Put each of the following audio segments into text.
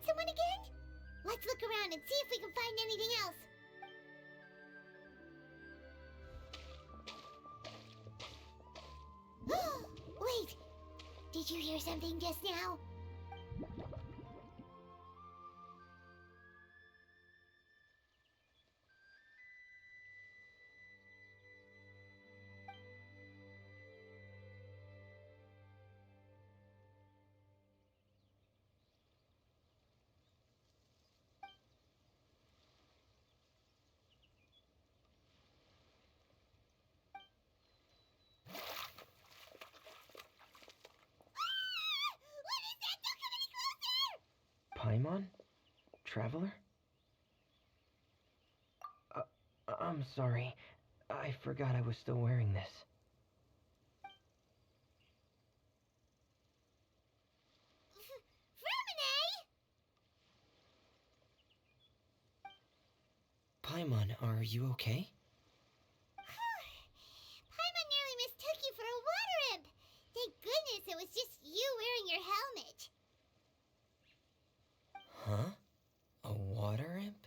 someone again? Let's look around and see if we can find anything else. Wait! Did you hear something just now? Paimon? Traveler? I'm sorry. I forgot I was still wearing this. Paimon, are you okay? Paimon nearly mistook you for a water imp. Thank goodness it was just you wearing your helmet. Huh? A water imp?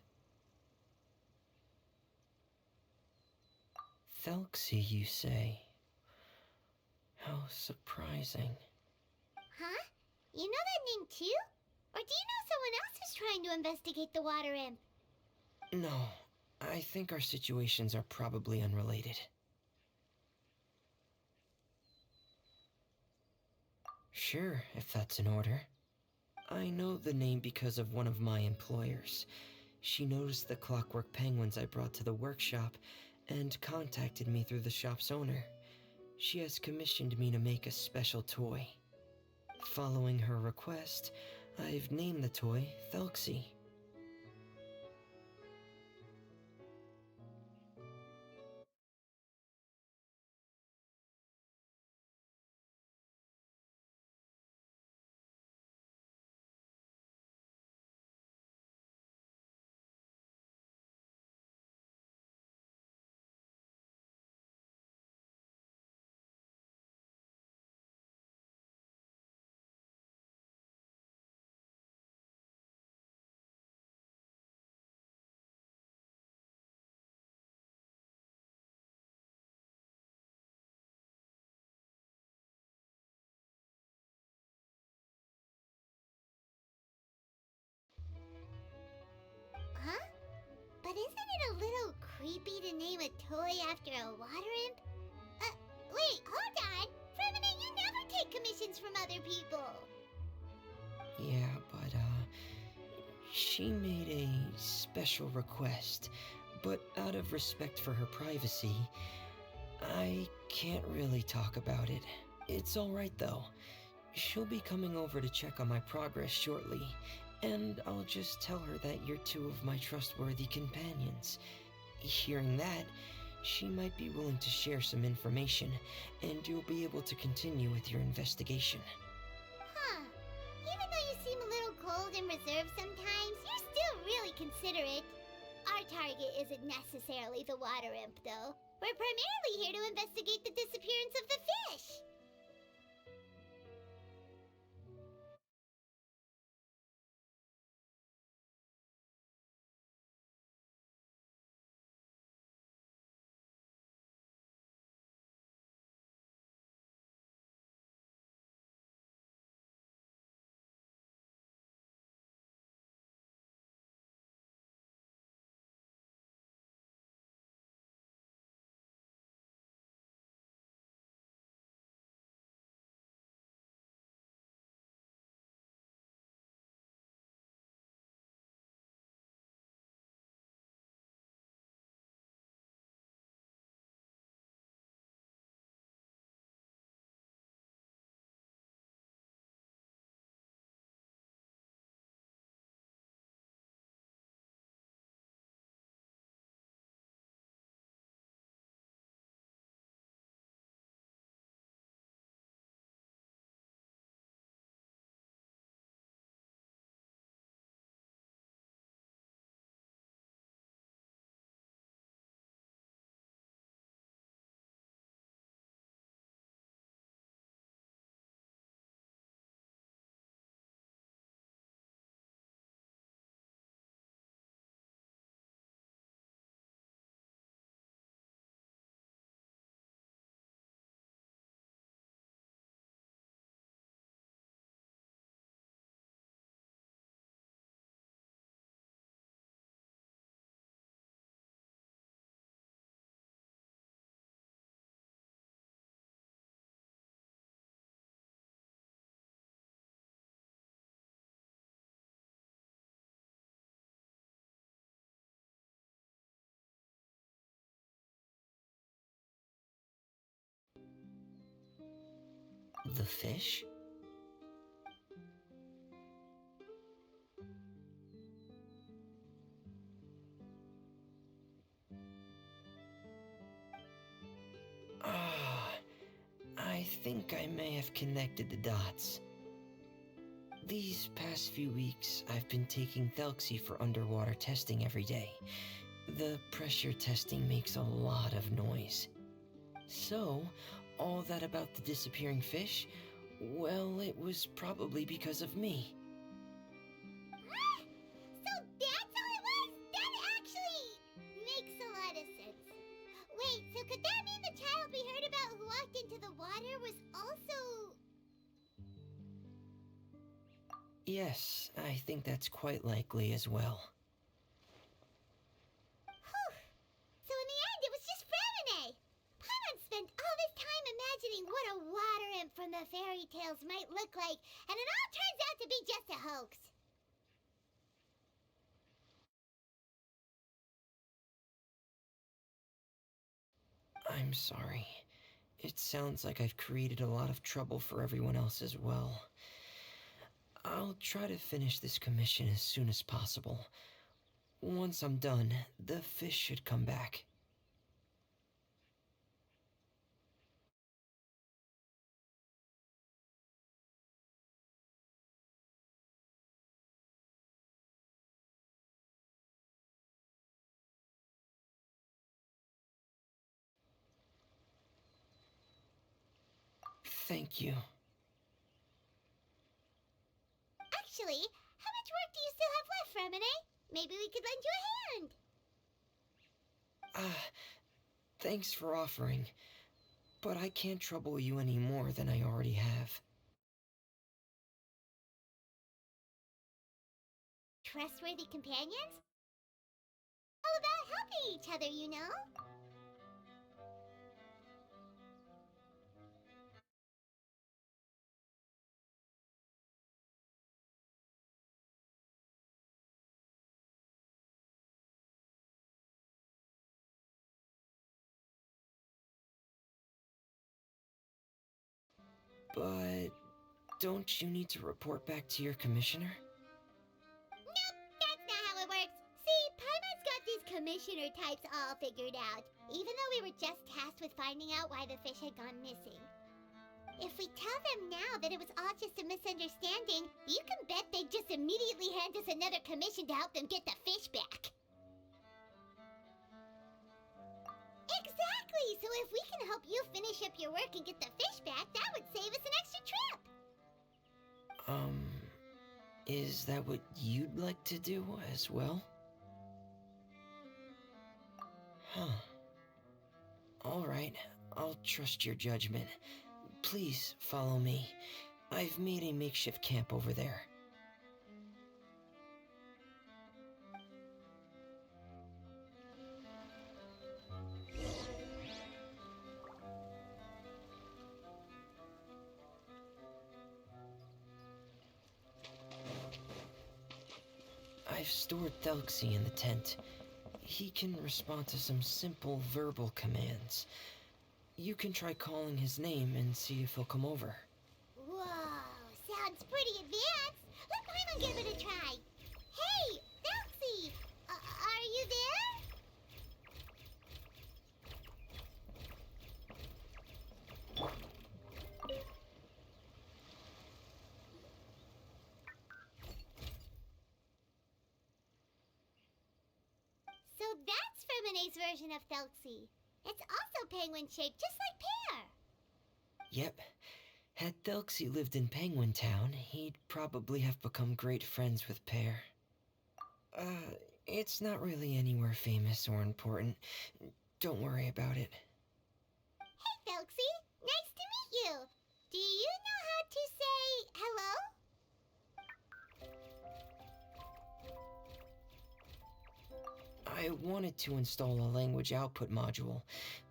Thelxie, you say? How surprising. Huh? You know that name too? Or do you know someone else who's trying to investigate the water imp? No, I think our situations are probably unrelated. Sure, if that's in order. I know the name because of one of my employers. She noticed the clockwork penguins I brought to the workshop and contacted me through the shop's owner. She has commissioned me to make a special toy. Following her request, I've named the toy Thelxie. Huh? But isn't it a little creepy to name a toy after a water imp? Wait, hold on! Fremine, you never take commissions from other people! Yeah, but, she made a special request, but out of respect for her privacy, I can't really talk about it. It's alright though. She'll be coming over to check on my progress shortly, and I'll just tell her that you're two of my trustworthy companions. Hearing that, she might be willing to share some information, and you'll be able to continue with your investigation. Huh. Even though you seem a little cold and reserved sometimes, you're still really considerate. Our target isn't necessarily the water imp, though. We're primarily here to investigate the disappearance of the fish. The fish? Ah, I think I may have connected the dots. These past few weeks, I've been taking Thelxie for underwater testing every day. The pressure testing makes a lot of noise. So, all that about the disappearing fish? Well, it was probably because of me. Ah, so that's how it was? That actually makes a lot of sense. Wait, so could that mean the child we heard about who walked into the water was also... Yes, I think that's quite likely as well. Whew. So in the end, it was just Fremine. Paimon spent all this time imagining what a water imp from the fairy tales might look like, and it all turns out to be just a hoax. I'm sorry. It sounds like I've created a lot of trouble for everyone else as well. I'll try to finish this commission as soon as possible. Once I'm done, the fish should come back. Thank you. Actually, how much work do you still have left, Fremine? Maybe we could lend you a hand. Thanks for offering, but I can't trouble you any more than I already have. Trustworthy companions? All about helping each other, you know? But don't you need to report back to your commissioner? Nope, that's not how it works. See, Paimon's got these commissioner types all figured out, even though we were just tasked with finding out why the fish had gone missing. If we tell them now that it was all just a misunderstanding, you can bet they'd just immediately hand us another commission to help them get the fish back. Exactly! So if we can help you finish up your work and get the fish back, that would save us an extra trip! Is that what you'd like to do as well? Huh. Alright, I'll trust your judgment. Please follow me. I've made a makeshift camp over there. I've stored Thelxie in the tent. He can respond to some simple verbal commands. You can try calling his name and see if he'll come over. Whoa, sounds pretty advanced. Let Paimon give it a try. Hey, Thelxie, are you there? So that's Fremine's version of Thelxie. It's also penguin-shaped, just like Pear. Yep. Had Thelxie lived in Penguin Town, he'd probably have become great friends with Pear. It's not really anywhere famous or important. Don't worry about it. Hey, Thelxie, nice to meet you. Do you know how to say hello? I wanted to install a language output module,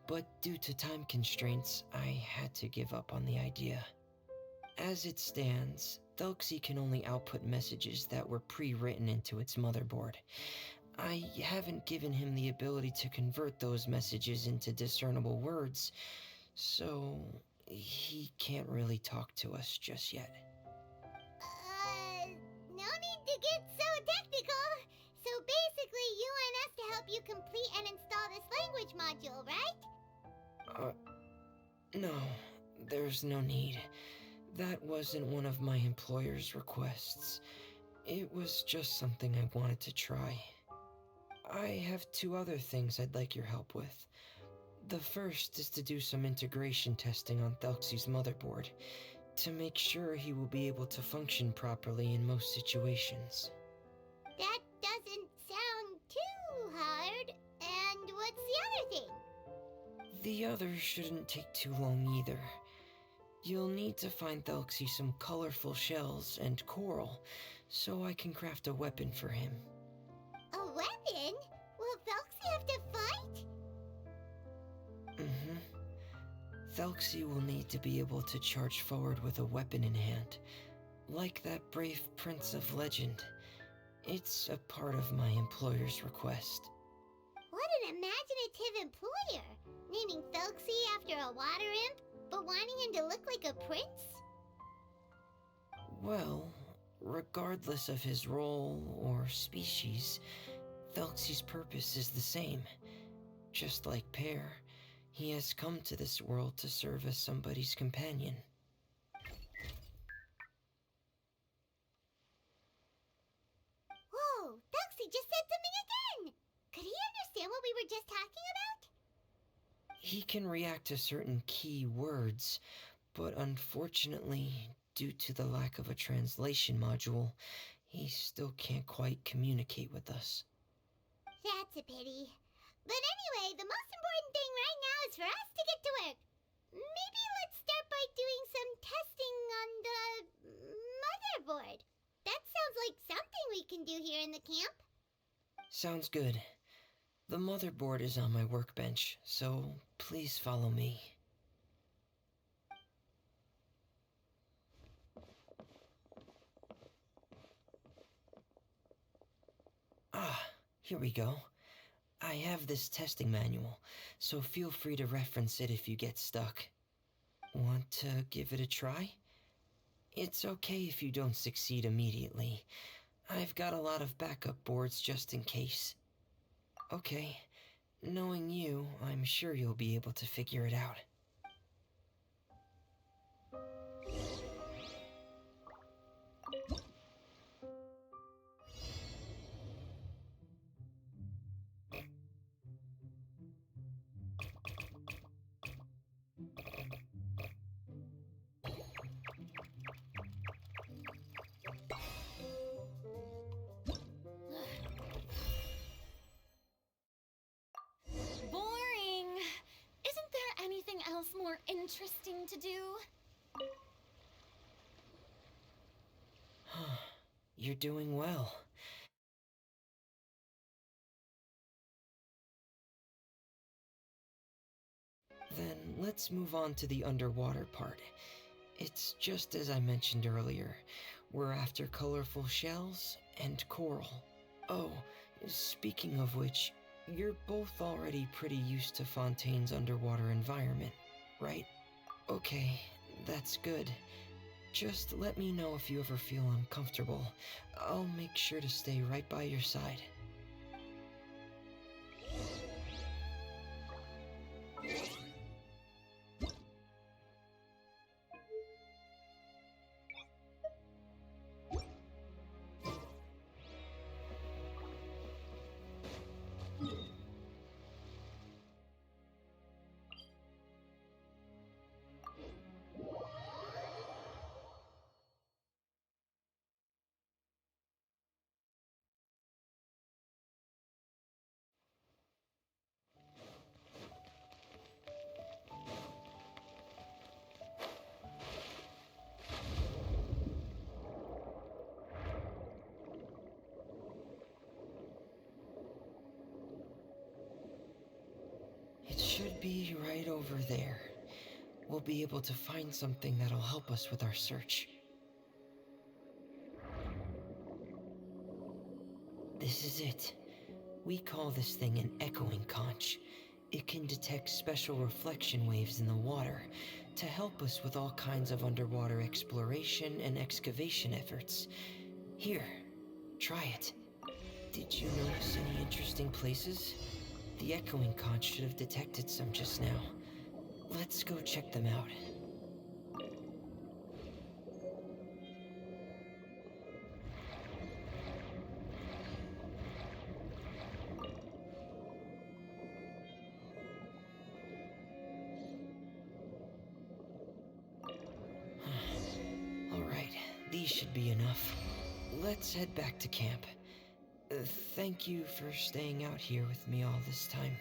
but due to time constraints, I had to give up on the idea. As it stands, Thelxie can only output messages that were pre-written into its motherboard. I haven't given him the ability to convert those messages into discernible words, so he can't really talk to us just yet. No need to get so technical. So basically, you want us to help you complete and install this language module, right? No, there's no need. That wasn't one of my employer's requests. It was just something I wanted to try. I have 2 other things I'd like your help with. The first is to do some integration testing on Thelxie's motherboard, to make sure he will be able to function properly in most situations. That doesn't sound too hard. And what's the other thing? The other shouldn't take too long either. You'll need to find Thelxie some colorful shells and coral, so I can craft a weapon for him. A weapon? Will Felxie have to fight? Thelxie will need to be able to charge forward with a weapon in hand, like that brave prince of legend. It's a part of my employer's request. What an imaginative employer! Naming Felxie after a water imp, but wanting him to look like a prince? Well, regardless of his role or species, Thelxie's purpose is the same. Just like Pear, he has come to this world to serve as somebody's companion. Whoa, Felxie just said something again! Could he understand what we were just talking about? He can react to certain key words, but unfortunately, due to the lack of a translation module, he still can't quite communicate with us. That's a pity. But anyway, the most important thing right now is for us to get to work. Maybe let's start by doing some testing on the motherboard. That sounds like something we can do here in the camp. Sounds good. The motherboard is on my workbench, so please follow me. Here we go. I have this testing manual, so feel free to reference it if you get stuck. Want to give it a try? It's okay if you don't succeed immediately. I've got a lot of backup boards just in case. Okay, knowing you, I'm sure you'll be able to figure it out. Boring! Isn't there anything else more interesting to do? You're doing well. Then let's move on to the underwater part. It's just as I mentioned earlier. We're after colorful shells and coral. Oh, speaking of which, you're both already pretty used to Fontaine's underwater environment, right? Okay, that's good. Just let me know if you ever feel uncomfortable. I'll make sure to stay right by your side. It should be right over there. We'll be able to find something that'll help us with our search. This is it. We call this thing an echoing conch. It can detect special reflection waves in the water to help us with all kinds of underwater exploration and excavation efforts. Here, try it. Did you notice any interesting places? The echoing conch should have detected some just now. Let's go check them out. Alright, these should be enough. Let's head back to camp. Thank you for staying out here with me all this time.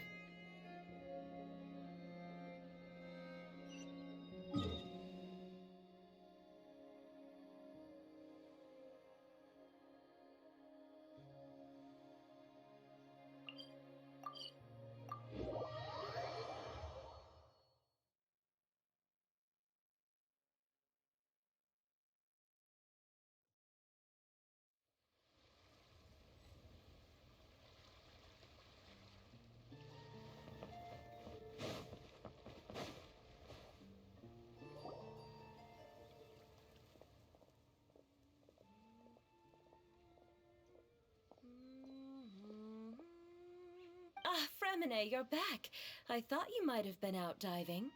Ah, Fremine, you're back. I thought you might have been out diving.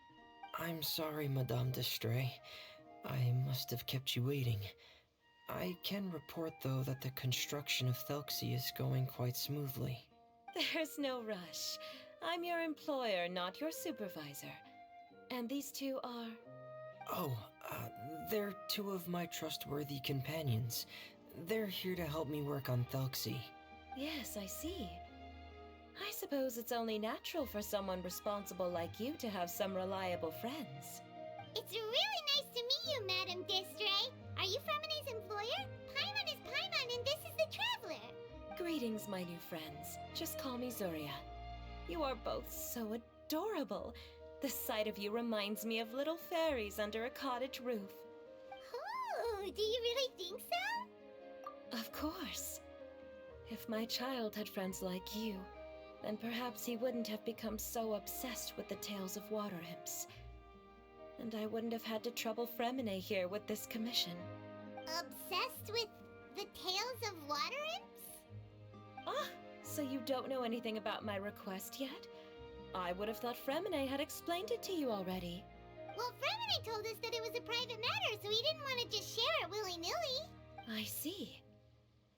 I'm sorry, Madame d'Estray. I must have kept you waiting. I can report, though, that the construction of Thelxie is going quite smoothly. There's no rush. I'm your employer, not your supervisor. And these two are... Oh, they're two of my trustworthy companions. They're here to help me work on Thelxie. Yes, I see. I suppose it's only natural for someone responsible like you to have some reliable friends. It's really nice to meet you, Madame d'Estray. Are you Fremine's employer? Paimon is Paimon, and this is the Traveler. Greetings, my new friends. Just call me Zuria. You are both so adorable. The sight of you reminds me of little fairies under a cottage roof. Oh, do you really think so? Of course. If my child had friends like you, then perhaps he wouldn't have become so obsessed with the tales of water imps. And I wouldn't have had to trouble Fremine here with this commission. Obsessed with the tales of water imps? Ah, so you don't know anything about my request yet? I would have thought Fremine had explained it to you already. Well, Fremine told us that it was a private matter, so he didn't want to just share it willy-nilly. I see.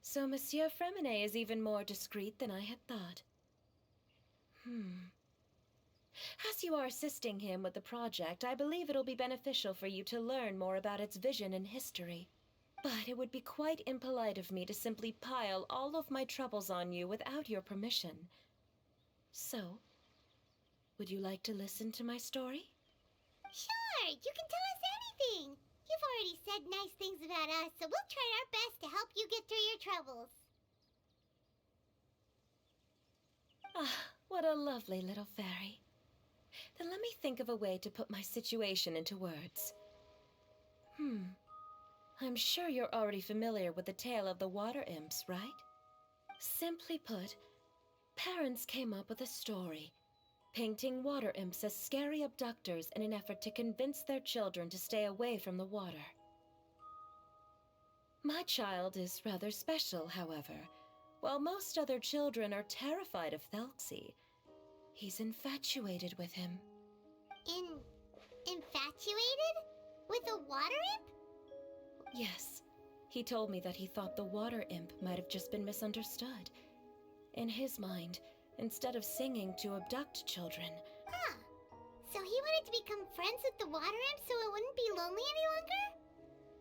So Monsieur Fremine is even more discreet than I had thought. As you are assisting him with the project, I believe it'll be beneficial for you to learn more about its vision and history. But it would be quite impolite of me to simply pile all of my troubles on you without your permission. So, would you like to listen to my story? Sure, you can tell us anything. You've already said nice things about us, so we'll try our best to help you get through your troubles. Ah, what a lovely little fairy. Then let me think of a way to put my situation into words. I'm sure you're already familiar with the tale of the water imps, right? Simply put, parents came up with a story, painting water imps as scary abductors in an effort to convince their children to stay away from the water. My child is rather special, however. While most other children are terrified of Thelxie, he's infatuated with him. Infatuated? With a water imp? Yes, he told me that he thought the water imp might have just been misunderstood. In his mind, instead of singing to abduct children... Huh. So he wanted to become friends with the water imp so it wouldn't be lonely any longer?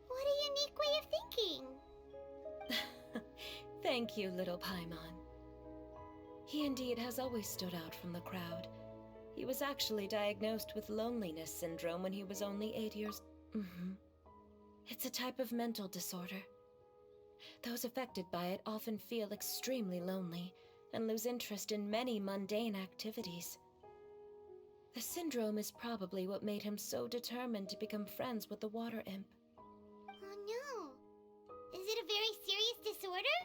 What a unique way of thinking. Thank you, little Paimon. He indeed has always stood out from the crowd. He was actually diagnosed with loneliness syndrome when he was only 8 years... It's a type of mental disorder. Those affected by it often feel extremely lonely and lose interest in many mundane activities. The syndrome is probably what made him so determined to become friends with the water imp. Oh no. Is it a very serious disorder?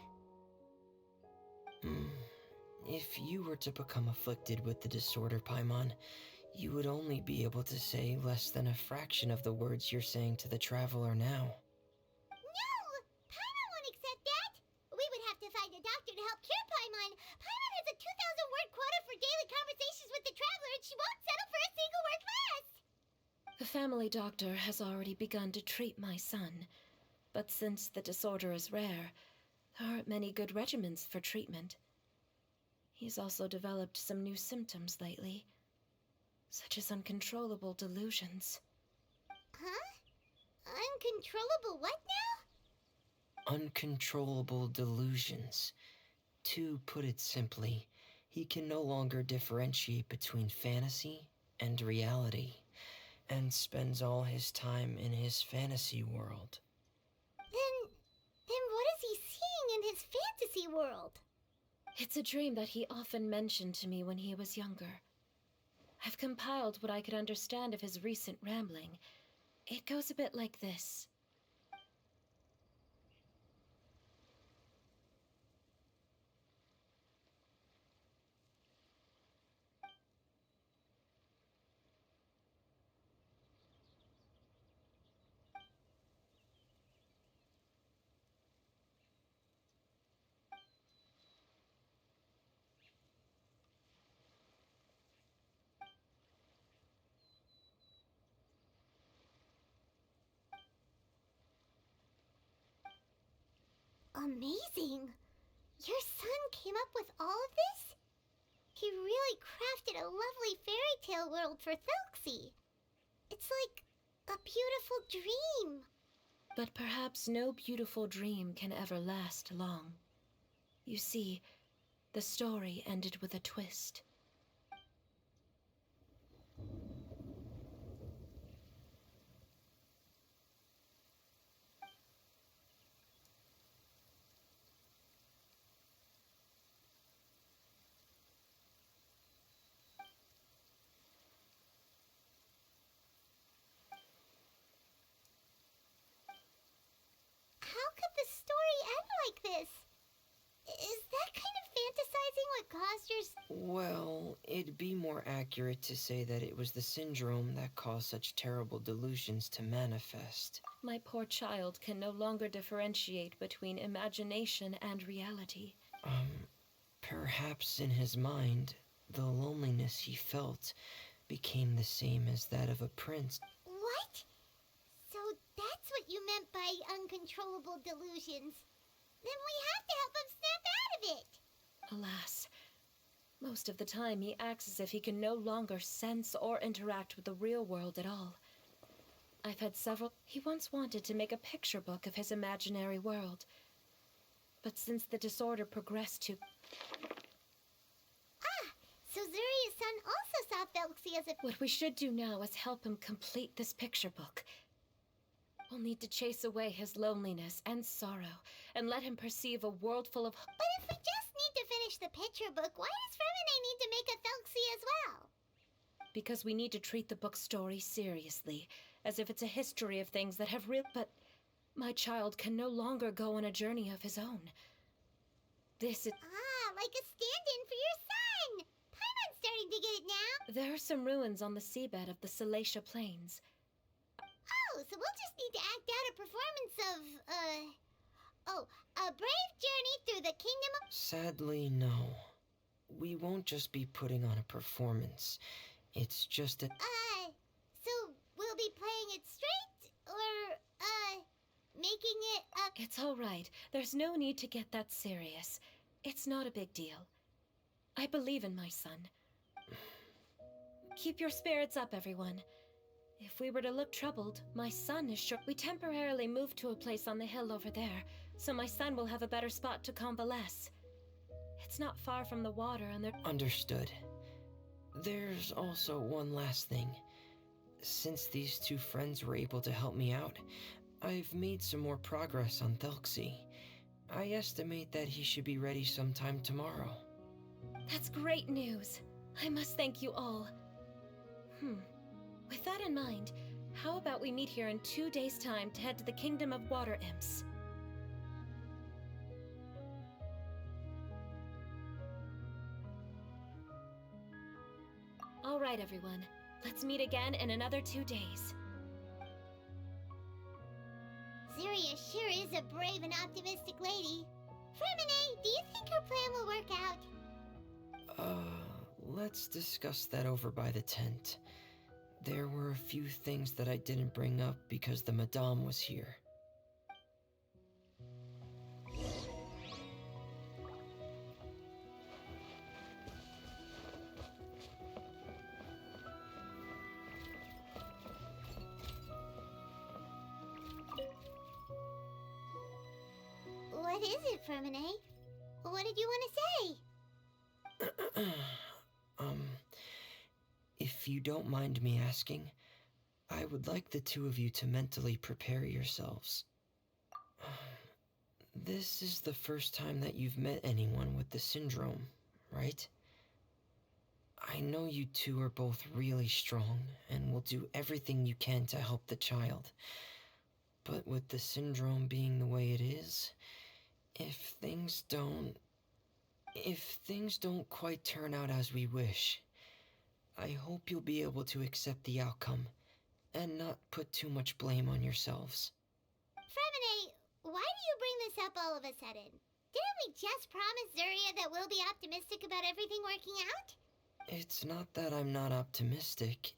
If you were to become afflicted with the disorder, Paimon, you would only be able to say less than a fraction of the words you're saying to the traveler now. No! Paimon won't accept that! We would have to find a doctor to help cure Paimon. Paimon has a 2,000-word quota for daily conversations with the traveler, and she won't settle for a single word less! The family doctor has already begun to treat my son, but since the disorder is rare, there aren't many good regimens for treatment. He's also developed some new symptoms lately, such as uncontrollable delusions. Huh? Uncontrollable what now? Uncontrollable delusions. To put it simply, he can no longer differentiate between fantasy and reality, and spends all his time in his fantasy world. Then what is he seeing in his fantasy world? It's a dream that he often mentioned to me when he was younger. I've compiled what I could understand of his recent rambling. It goes a bit like this. Amazing! Your son came up with all of this? He really crafted a lovely fairy tale world for Thelxie. It's like a beautiful dream. But perhaps no beautiful dream can ever last long. You see, the story ended with a twist. How could the story end like this? Is that kind of fantasizing what caused your... Well, it'd be more accurate to say that it was the syndrome that caused such terrible delusions to manifest. My poor child can no longer differentiate between imagination and reality. Perhaps in his mind, the loneliness he felt became the same as that of a prince. What? So that's what you meant by uncontrollable delusions. Then we have to help him snap out of it. Alas, most of the time he acts as if he can no longer sense or interact with the real world at all. I've had several... He once wanted to make a picture book of his imaginary world. But since the disorder progressed to... Ah, so Zuria's son also saw Thelxie as a... What we should do now is help him complete this picture book. We'll need to chase away his loneliness and sorrow, and let him perceive a world full of... But if we just need to finish the picture book, why does Remine need to make a Thelxie as well? Because we need to treat the book's story seriously, as if it's a history of things that have real... But my child can no longer go on a journey of his own. This is... Ah, like a stand-in for your son! Paimon's starting to get it now! There are some ruins on the seabed of the Salacia Plains. Oh, so we'll just need to act out a performance of, a brave journey through the kingdom of... Sadly, no. We won't just be putting on a performance. It's just a... So we'll be playing it straight? Or, making it up... It's all right. There's no need to get that serious. It's not a big deal. I believe in my son. Keep your spirits up, everyone. If we were to look troubled, my son is sure... We temporarily moved to a place on the hill over there, so my son will have a better spot to convalesce. It's not far from the water and there... Understood. There's also one last thing. Since these two friends were able to help me out, I've made some more progress on Thelxie. I estimate that he should be ready sometime tomorrow. That's great news. I must thank you all. With that in mind, how about we meet here in 2 days' time to head to the Kingdom of Water Imps? All right, everyone. Let's meet again in another 2 days. Zuria sure is a brave and optimistic lady. Fremine, do you think her plan will work out? Let's discuss that over by the tent. There were a few things that I didn't bring up because the Madame was here. What is it, Fremine? What did you want to say? If you don't mind me asking, I would like the two of you to mentally prepare yourselves. This is the first time that you've met anyone with the syndrome, right? I know you two are both really strong and will do everything you can to help the child. But with the syndrome being the way it is, if things don't quite turn out as we wish, I hope you'll be able to accept the outcome and not put too much blame on yourselves. Fremine, why do you bring this up all of a sudden? Didn't we just promise Zuria that we'll be optimistic about everything working out? It's not that I'm not optimistic.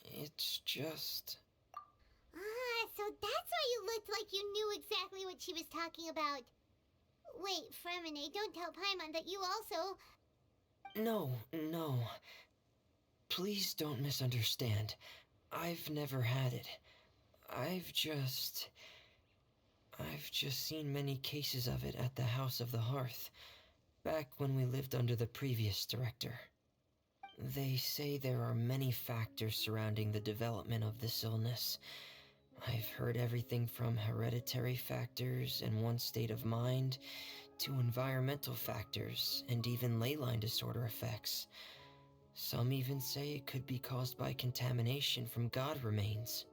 It's just... So that's why you looked like you knew exactly what she was talking about. Wait, Fremine, don't tell Paimon that you also... No. Please don't misunderstand. I've never had it. I've just seen many cases of it at the House of the Hearth, back when we lived under the previous director. They say there are many factors surrounding the development of this illness. I've heard everything from hereditary factors and one's state of mind, to environmental factors, and even ley line disorder effects. Some even say it could be caused by contamination from god remains.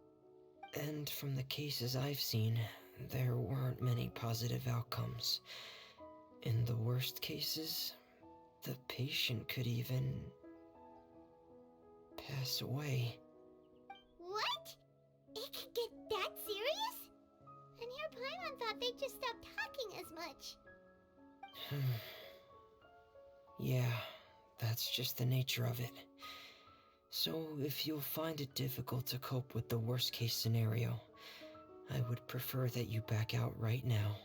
And from the cases I've seen, there weren't many positive outcomes. In the worst cases, the patient could even pass away. What? It could get that serious? And here Paimon thought they'd just stop talking as much. Yeah, that's just the nature of it. So if you'll find it difficult to cope with the worst case scenario, I would prefer that you back out right now.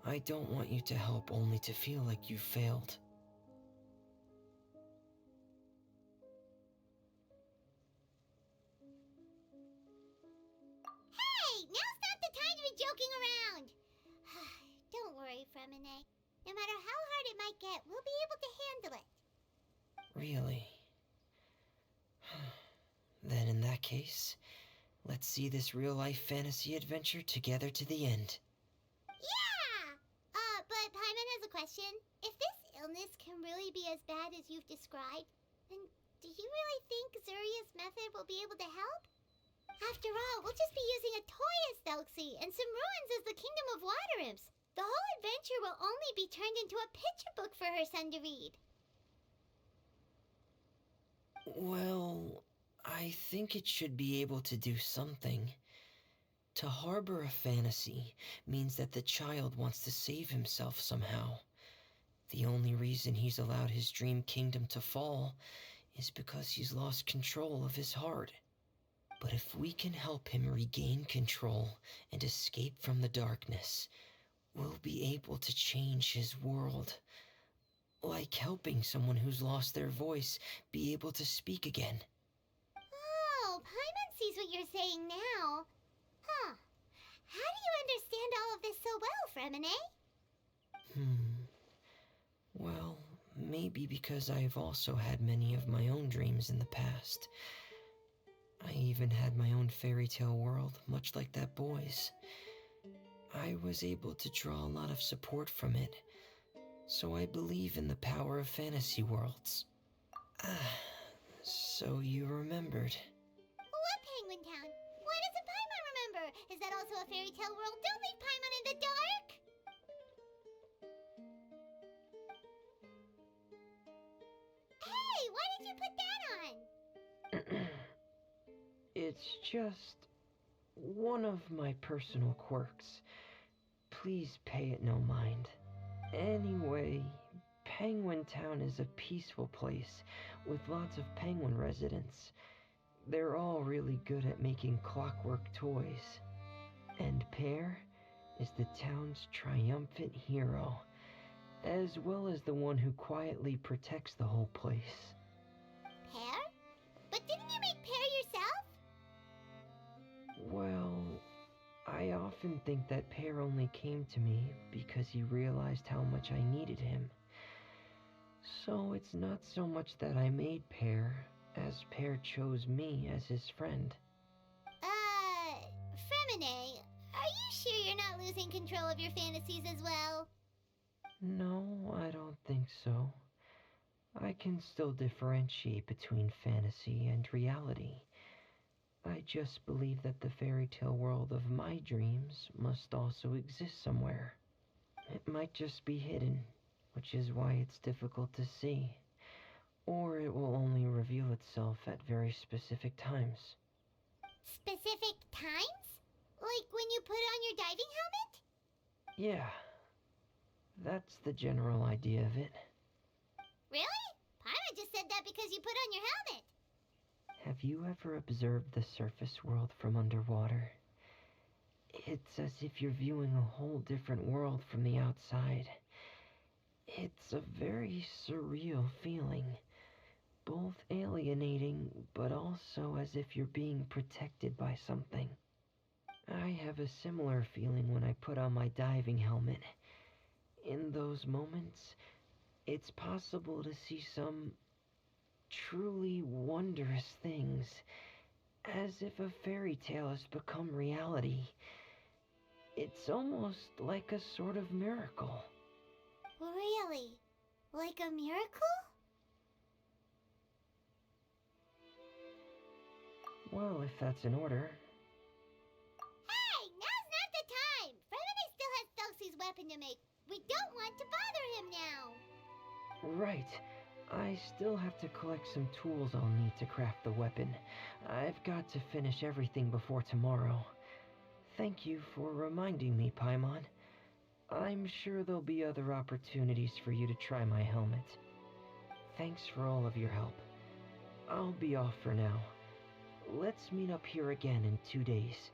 I don't want you to help only to feel like you failed. Hey, now's not the time to be joking around. Don't worry, Fremine. No matter how hard it might get, we'll be able to handle it. Really? Then in that case, let's see this real-life fantasy adventure together to the end. Yeah! But Paimon has a question. If this illness can really be as bad as you've described, then do you really think Zuria's method will be able to help? After all, we'll just be using a toy as Thelxie and some ruins as the Kingdom of Water Imps. The whole adventure will only be turned into a picture book for her son to read. Well, I think it should be able to do something. To harbor a fantasy means that the child wants to save himself somehow. The only reason he's allowed his dream kingdom to fall is because he's lost control of his heart. But if we can help him regain control and escape from the darkness, we'll be able to change his world. Like helping someone who's lost their voice be able to speak again. Oh, Paimon sees what you're saying now. Huh. How do you understand all of this so well, Fremine? Well, maybe because I've also had many of my own dreams in the past. I even had my own fairy tale world, much like that boy's. I was able to draw a lot of support from it, so I believe in the power of fantasy worlds. So you remembered. What Penguin Town? Why doesn't Paimon remember? Is that also a fairy tale world? Don't leave Paimon in the dark! Hey, why did Why'd you put that on? It's just one of my personal quirks. Please pay it no mind. Anyway, Penguin Town is a peaceful place with lots of penguin residents. They're all really good at making clockwork toys. And Pear is the town's triumphant hero, as well as the one who quietly protects the whole place. Pear? But didn't you make Pear yourself? Well, I often think that Pear only came to me because he realized how much I needed him. So it's not so much that I made Pear, as Pear chose me as his friend. Fremine, are you sure you're not losing control of your fantasies as well? No, I don't think so. I can still differentiate between fantasy and reality. I just believe that the fairy tale world of my dreams must also exist somewhere. It might just be hidden, which is why it's difficult to see. Or it will only reveal itself at very specific times. Specific times? Like when you put on your diving helmet? Yeah, that's the general idea of it. Really? Paimon just said that because you put on your helmet. Have you ever observed the surface world from underwater? It's as if you're viewing a whole different world from the outside. It's a very surreal feeling. Both alienating, but also as if you're being protected by something. I have a similar feeling when I put on my diving helmet. In those moments, it's possible to see some truly wondrous things, as if a fairy tale has become reality. It's almost like a sort of miracle. Really? Like a miracle? Well, if that's in order. Hey, now's not the time! Fremine still has Dulcie's weapon to make. We don't want to bother him now. Right. I still have to collect some tools I'll need to craft the weapon. I've got to finish everything before tomorrow. Thank you for reminding me, Paimon. I'm sure there'll be other opportunities for you to try my helmet. Thanks for all of your help. I'll be off for now. Let's meet up here again in 2 days.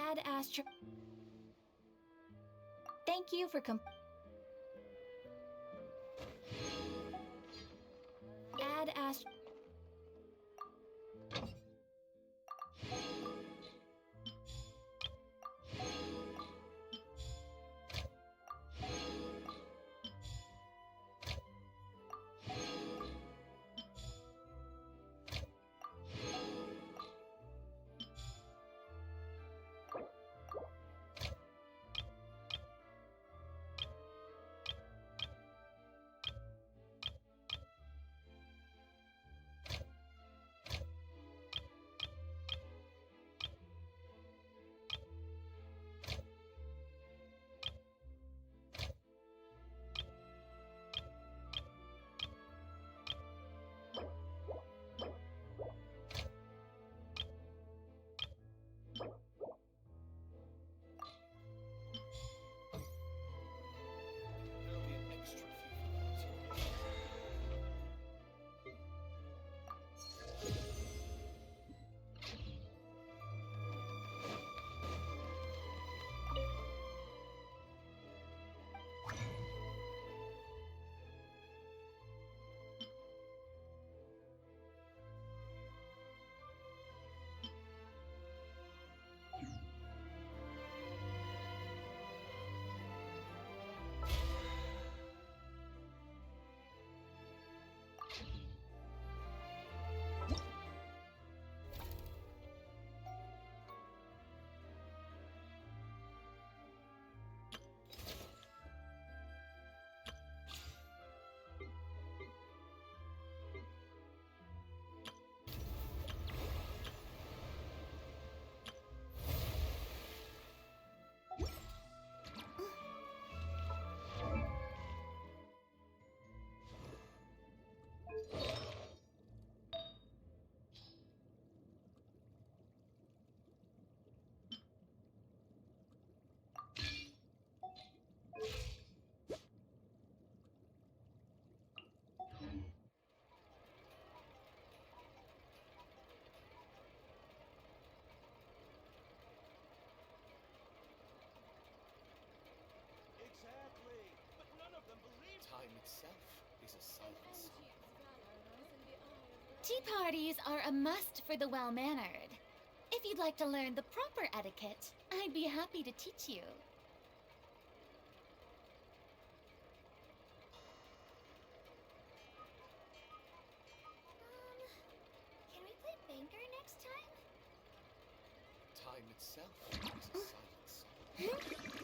Ad Astra. Thank you for Ad Astra. Tea parties are a must for the well-mannered. If you'd like to learn the proper etiquette, I'd be happy to teach you. Can we play Banker next time? Time itself is a silent song.